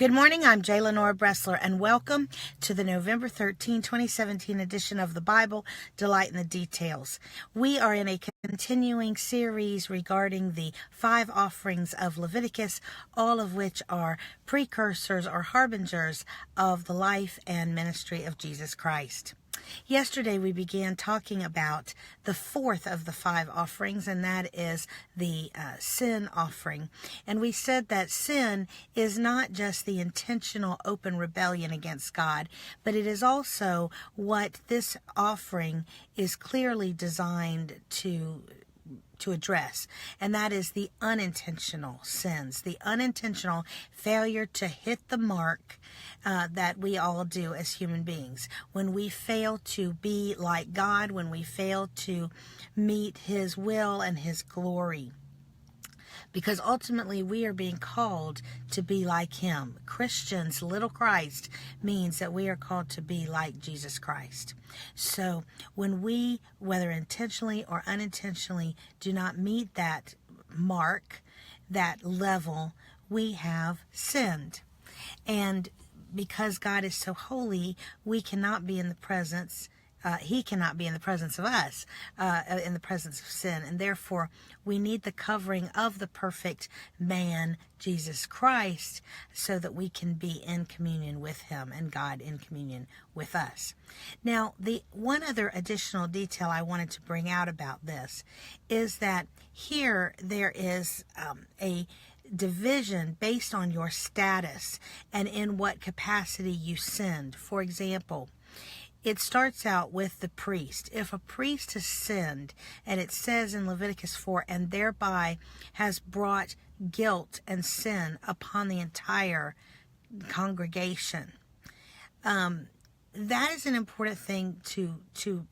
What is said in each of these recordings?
Good morning, I'm J. Lenora Bressler, and welcome to the November 13, 2017 edition of the Bible, Delight in the Details. We are in a continuing series regarding the 5 offerings of Leviticus, all of which are precursors or harbingers of the life and ministry of Jesus Christ. Yesterday we began talking about the 4th of the 5 offerings, and that is the sin offering. And we said that sin is not just the intentional open rebellion against God, but it is also what this offering is clearly designed to address, and that is the unintentional sins, the unintentional failure to hit the mark that we all do as human beings. When we fail to be like God, when we fail to meet His will and His glory. Because ultimately we are being called to be like Him. Christians, little Christ, means that we are called to be like Jesus Christ. So when we, whether intentionally or unintentionally, do not meet that mark, that level, we have sinned. And because God is so holy, we cannot be in the presence He cannot be in the presence of us, in the presence of sin. And therefore, we need the covering of the perfect man, Jesus Christ, so that we can be in communion with Him and God in communion with us. Now, the one other additional detail I wanted to bring out about this is that here there is a division based on your status and in what capacity you sinned. For example, it starts out with the priest. If a priest has sinned, and it says in Leviticus 4, and thereby has brought guilt and sin upon the entire congregation, that is an important thing to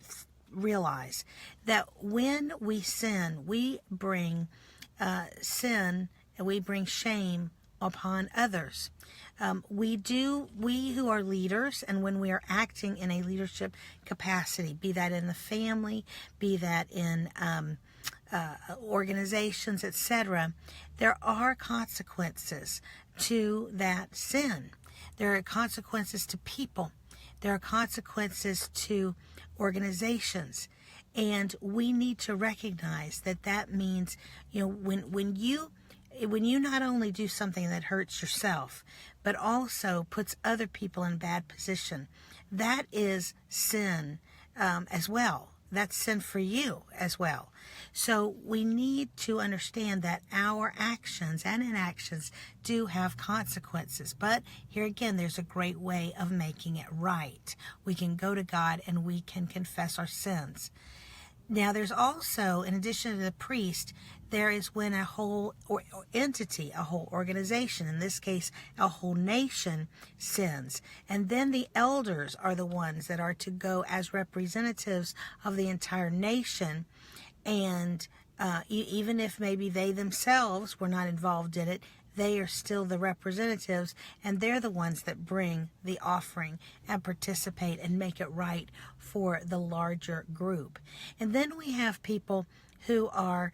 realize, that when we sin, we bring sin and we bring shame upon others. We who are leaders, and when we are acting in a leadership capacity, be that in the family, be that in organizations, etc., there are consequences to that sin. There are consequences to people. There are consequences to organizations. And we need to recognize that means, when you not only do something that hurts yourself, but also puts other people in bad position, that is sin as well. That's sin for you as well. So we need to understand that our actions and inactions do have consequences. But here again, there's a great way of making it right. We can go to God and we can confess our sins. Now, there's also, in addition to the priest, there is when a whole entity, a whole organization, in this case, a whole nation, sins. And then the elders are the ones that are to go as representatives of the entire nation. And even if maybe they themselves were not involved in it, they are still the representatives, and they're the ones that bring the offering and participate and make it right for the larger group. And then we have people who are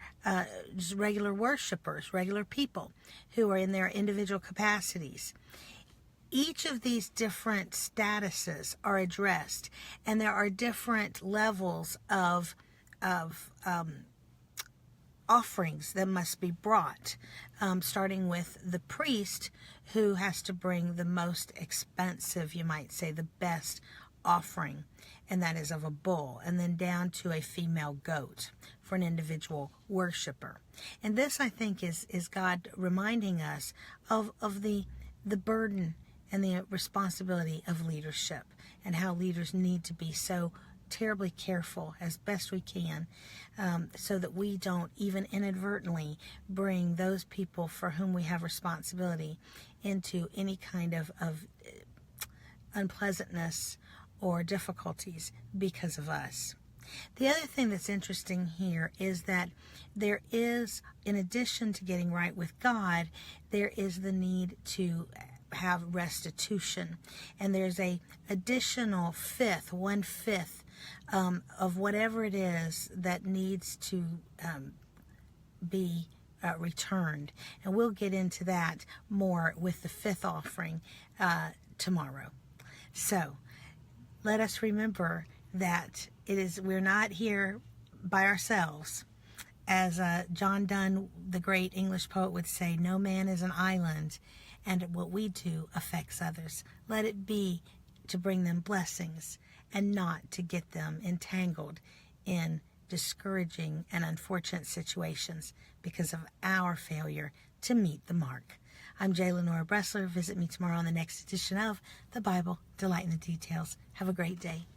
just regular worshipers, regular people who are in their individual capacities. Each of these different statuses are addressed, and there are different levels of offerings that must be brought, starting with the priest, who has to bring the most expensive, you might say, the best offering, and that is of a bull, and then down to a female goat for an individual worshiper. And this, I think, is God reminding us of the burden and the responsibility of leadership, and how leaders need to be so terribly careful as best we can, so that we don't even inadvertently bring those people for whom we have responsibility into any kind of unpleasantness or difficulties because of us. The other thing that's interesting here is that there is, in addition to getting right with God, there is the need to have restitution. And there's a additional 1/5 of whatever it is that needs to be returned. And we'll get into that more with the fifth offering tomorrow. So let us remember that we're not here by ourselves. As John Donne, the great English poet, would say, no man is an island, and what we do affects others. Let it be to bring them blessings and not to get them entangled in discouraging and unfortunate situations because of our failure to meet the mark. I'm J. Lenora Bressler. Visit me tomorrow on the next edition of The Bible, Delight in the Details. Have a great day.